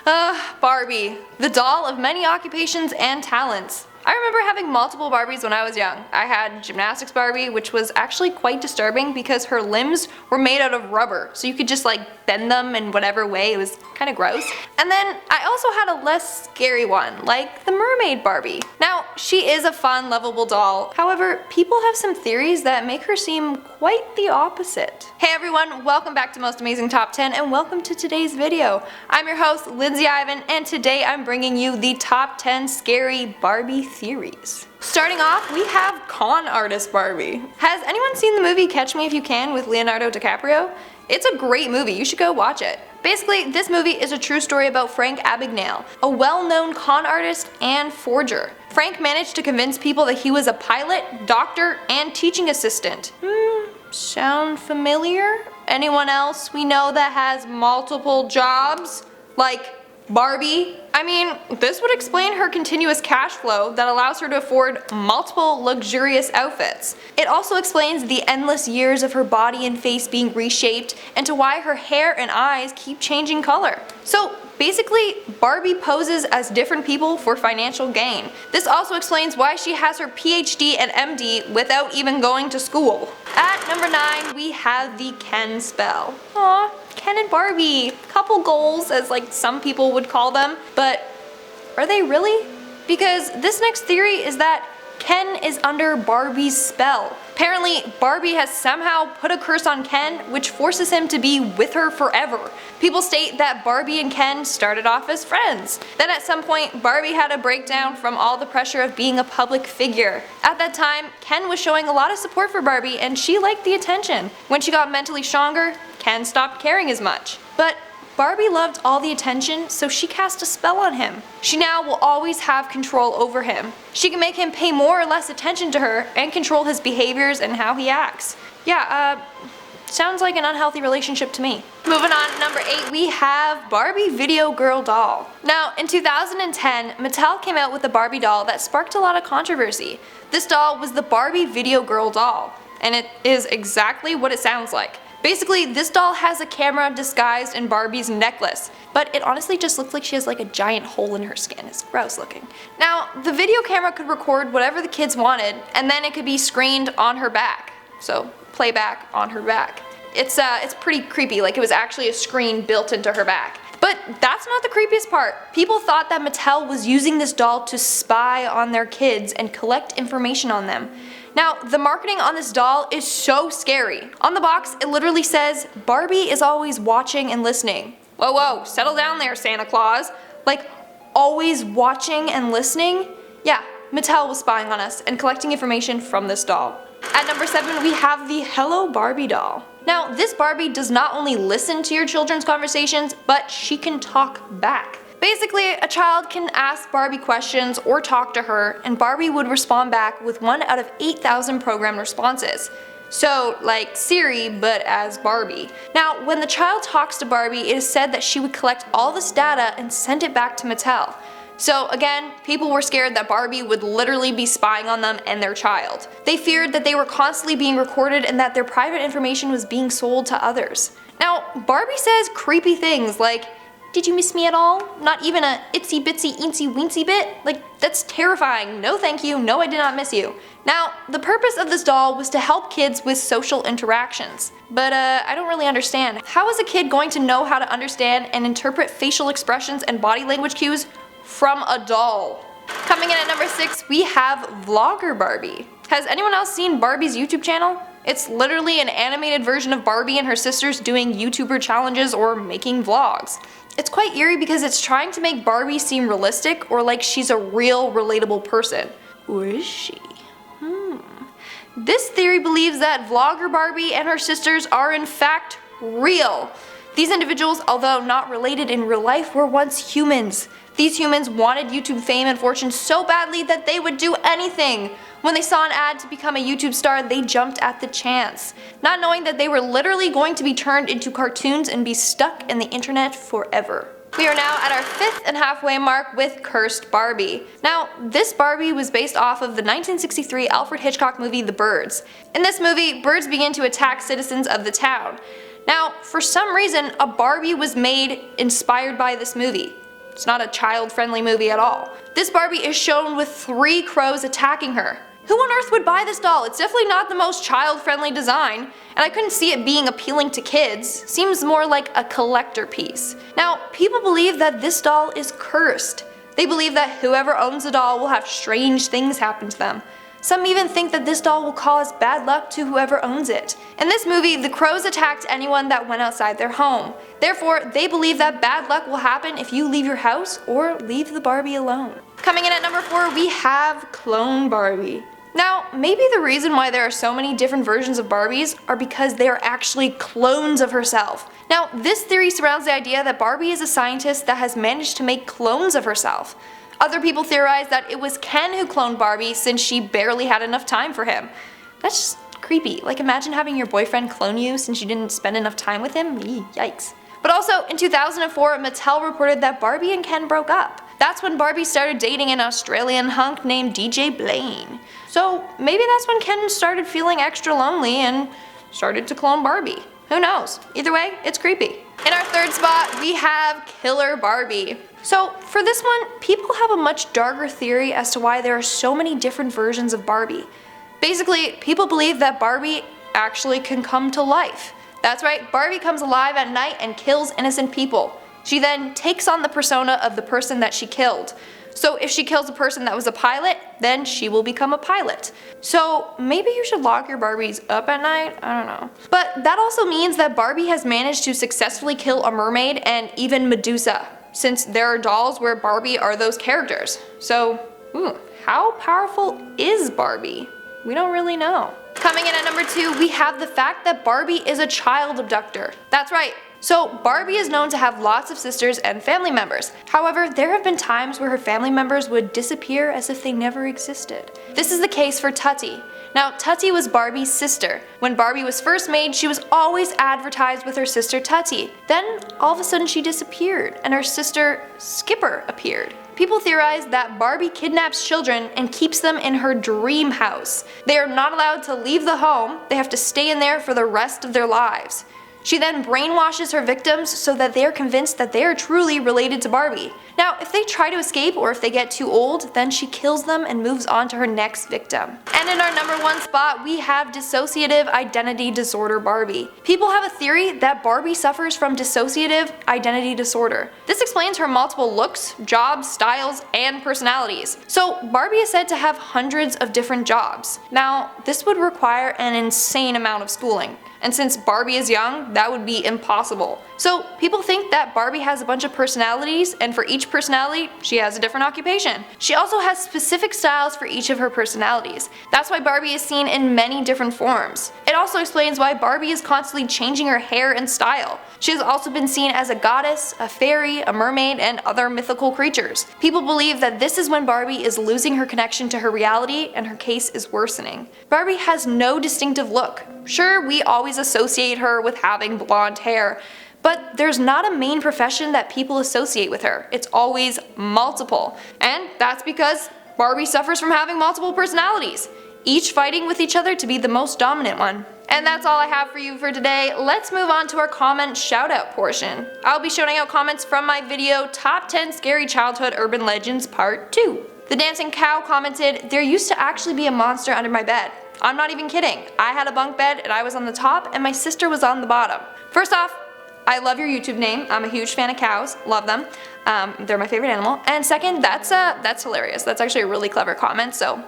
Barbie, the doll of many occupations and talents. I remember having multiple Barbies when I was young. I had gymnastics Barbie, which was actually quite disturbing because her limbs were made out of rubber, so you could just like bend them in whatever way. It was kind of gross. And then I also had a less scary one, like the mermaid Barbie. Now, she is a fun, lovable doll. However, people have some theories that make her seem quite the opposite. Hey everyone, welcome back to Most Amazing Top 10 and welcome to today's video. I'm your host, Lindsay Ivan, and today I'm bringing you the top 10 scary Barbie theories. Starting off, we have con artist Barbie. Has anyone seen the movie Catch Me If You Can with Leonardo DiCaprio? It's a great movie, you should go watch it. Basically, this movie is a true story about Frank Abagnale, a well-known con artist and forger. Frank managed to convince people that he was a pilot, doctor, and teaching assistant. Sound familiar? Anyone else we know that has multiple jobs? Like Barbie? I mean, this would explain her continuous cash flow that allows her to afford multiple luxurious outfits. It also explains the endless years of her body and face being reshaped and to why her hair and eyes keep changing color. So basically, Barbie poses as different people for financial gain. This also explains why she has her PhD and MD without even going to school. At number 9, we have the Ken spell. Aww. Ken and Barbie, couple goals as like some people would call them, but are they really? Because this next theory is that Ken is under Barbie's spell. Apparently, Barbie has somehow put a curse on Ken which forces him to be with her forever. People state that Barbie and Ken started off as friends. Then at some point, Barbie had a breakdown from all the pressure of being a public figure. At that time, Ken was showing a lot of support for Barbie and she liked the attention. When she got mentally stronger, Ken stopped caring as much. But Barbie loved all the attention, so she cast a spell on him. She now will always have control over him. She can make him pay more or less attention to her and control his behaviors and how he acts. Yeah, sounds like an unhealthy relationship to me. Moving on to number 8, we have Barbie Video Girl Doll. Now, in 2010, Mattel came out with a Barbie doll that sparked a lot of controversy. This doll was the Barbie Video Girl Doll, and it is exactly what it sounds like. Basically, this doll has a camera disguised in Barbie's necklace, but it honestly just looks like she has like a giant hole in her skin. It's gross looking. Now, the video camera could record whatever the kids wanted, and then it could be screened on her back. So, playback on her back. It's pretty creepy, like it was actually a screen built into her back. But that's not the creepiest part. People thought that Mattel was using this doll to spy on their kids and collect information on them. Now, the marketing on this doll is so scary. On the box, it literally says, Barbie is always watching and listening. Whoa, whoa, settle down there, Santa Claus. Like, always watching and listening? Yeah, Mattel was spying on us and collecting information from this doll. At number 7, we have the Hello Barbie doll. Now, this Barbie does not only listen to your children's conversations, but she can talk back. Basically, a child can ask Barbie questions or talk to her, and Barbie would respond back with 1 out of 8,000 programmed responses. So, like Siri, but as Barbie. Now, when the child talks to Barbie, it is said that she would collect all this data and send it back to Mattel. So again, people were scared that Barbie would literally be spying on them and their child. They feared that they were constantly being recorded and that their private information was being sold to others. Now, Barbie says creepy things like, "Did you miss me at all?" Not even a itsy bitsy eensy weensy bit. Like, that's terrifying. No thank you, no I did not miss you. Now, the purpose of this doll was to help kids with social interactions. But I don't really understand. How is a kid going to know how to understand and interpret facial expressions and body language cues from a doll? Coming in at number 6, we have Vlogger Barbie. Has anyone else seen Barbie's YouTube channel? It's literally an animated version of Barbie and her sisters doing YouTuber challenges or making vlogs. It's quite eerie because it's trying to make Barbie seem realistic or like she's a real, relatable person. Or is she? This theory believes that Vlogger Barbie and her sisters are in fact real. These individuals, although not related in real life, were once humans. These humans wanted YouTube fame and fortune so badly that they would do anything. When they saw an ad to become a YouTube star, they jumped at the chance, not knowing that they were literally going to be turned into cartoons and be stuck in the internet forever. We are now at our 5th and halfway mark with Cursed Barbie. Now, this Barbie was based off of the 1963 Alfred Hitchcock movie The Birds. In this movie, birds begin to attack citizens of the town. Now, for some reason, a Barbie was made inspired by this movie. It's not a child-friendly movie at all. This Barbie is shown with 3 crows attacking her. Who on earth would buy this doll? It's definitely not the most child-friendly design, and I couldn't see it being appealing to kids. Seems more like a collector piece. Now, people believe that this doll is cursed. They believe that whoever owns the doll will have strange things happen to them. Some even think that this doll will cause bad luck to whoever owns it. In this movie, the crows attacked anyone that went outside their home. Therefore, they believe that bad luck will happen if you leave your house or leave the Barbie alone. Coming in at number 4, we have Clone Barbie. Now, maybe the reason why there are so many different versions of Barbies are because they are actually clones of herself. Now, this theory surrounds the idea that Barbie is a scientist that has managed to make clones of herself. Other people theorize that it was Ken who cloned Barbie since she barely had enough time for him. That's just creepy. Like, imagine having your boyfriend clone you since you didn't spend enough time with him. Yikes. But also, in 2004, Mattel reported that Barbie and Ken broke up. That's when Barbie started dating an Australian hunk named DJ Blaine. So maybe that's when Ken started feeling extra lonely and started to clone Barbie. Who knows? Either way, it's creepy. In our 3rd spot, we have Killer Barbie. So for this one, people have a much darker theory as to why there are so many different versions of Barbie. Basically, people believe that Barbie actually can come to life. That's right, Barbie comes alive at night and kills innocent people. She then takes on the persona of the person that she killed. So if she kills a person that was a pilot, then she will become a pilot. So maybe you should lock your Barbies up at night? I don't know. But that also means that Barbie has managed to successfully kill a mermaid and even Medusa, since there are dolls where Barbie are those characters. So, how powerful is Barbie? We don't really know. Coming in at number 2, we have the fact that Barbie is a child abductor. That's right. So Barbie is known to have lots of sisters and family members. However, there have been times where her family members would disappear as if they never existed. This is the case for Tutti. Now, Tutti was Barbie's sister. When Barbie was first made, she was always advertised with her sister Tutti. Then, all of a sudden she disappeared, and her sister Skipper appeared. People theorize that Barbie kidnaps children and keeps them in her dream house. They are not allowed to leave the home, they have to stay in there for the rest of their lives. She then brainwashes her victims so that they are convinced that they are truly related to Barbie. Now, if they try to escape or if they get too old, then she kills them and moves on to her next victim. And in our number 1 spot, we have dissociative identity disorder Barbie. People have a theory that Barbie suffers from dissociative identity disorder. This explains her multiple looks, jobs, styles, and personalities. So Barbie is said to have hundreds of different jobs. Now, this would require an insane amount of schooling. And since Barbie is young, that would be impossible. So people think that Barbie has a bunch of personalities, and for each personality, she has a different occupation. She also has specific styles for each of her personalities. That's why Barbie is seen in many different forms. It also explains why Barbie is constantly changing her hair and style. She has also been seen as a goddess, a fairy, a mermaid, and other mythical creatures. People believe that this is when Barbie is losing her connection to her reality and her case is worsening. Barbie has no distinctive look. Sure, we always associate her with having blonde hair, but there's not a main profession that people associate with her. It's always multiple. And that's because Barbie suffers from having multiple personalities, each fighting with each other to be the most dominant one. And that's all I have for you for today. Let's move on to our comment shoutout portion. I'll be shouting out comments from my video, Top 10 Scary Childhood Urban Legends Part 2. The Dancing Cow commented, "There used to actually be a monster under my bed. I'm not even kidding. I had a bunk bed and I was on the top and my sister was on the bottom." First off, I love your YouTube name. I'm a huge fan of cows. Love them. They're my favorite animal. And second, that's hilarious. That's actually a really clever comment, so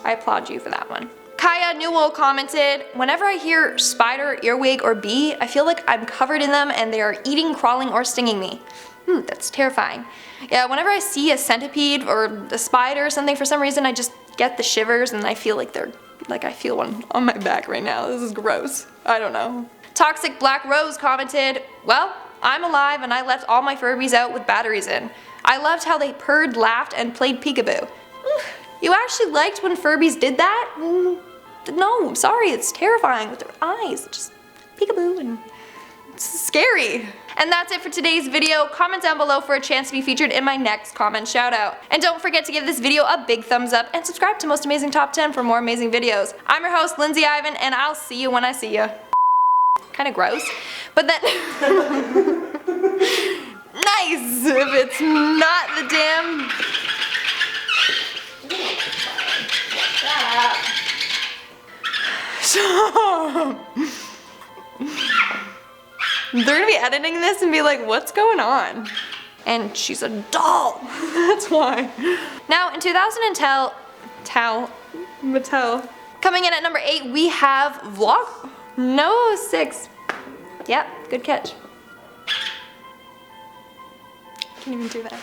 I applaud you for that one. Kaya Newell commented, "Whenever I hear spider, earwig, or bee, I feel like I'm covered in them and they are eating, crawling, or stinging me." That's terrifying. Yeah, whenever I see a centipede or a spider or something, for some reason I just get the shivers and I feel like I feel one on my back right now. This is gross. I don't know. Toxic Black Rose commented, "Well, I'm alive and I left all my Furbies out with batteries in. I loved how they purred, laughed, and played peekaboo." You actually liked when Furbies did that? No, I'm sorry, it's terrifying with their eyes. Just peekaboo and it's scary. And that's it for today's video. Comment down below for a chance to be featured in my next comment shoutout. And don't forget to give this video a big thumbs up and subscribe to Most Amazing Top 10 for more amazing videos. I'm your host, Lindsay Ivan, and I'll see you when I see you. Kinda gross, but then Nice! If it's not the damn... Stop! They're gonna be editing this and be like, what's going on? And she's a doll. That's why. Now in 2010, Mattel. Coming in at number 8, we have Vlog. No, 6. Yep, good catch. Can't even do that.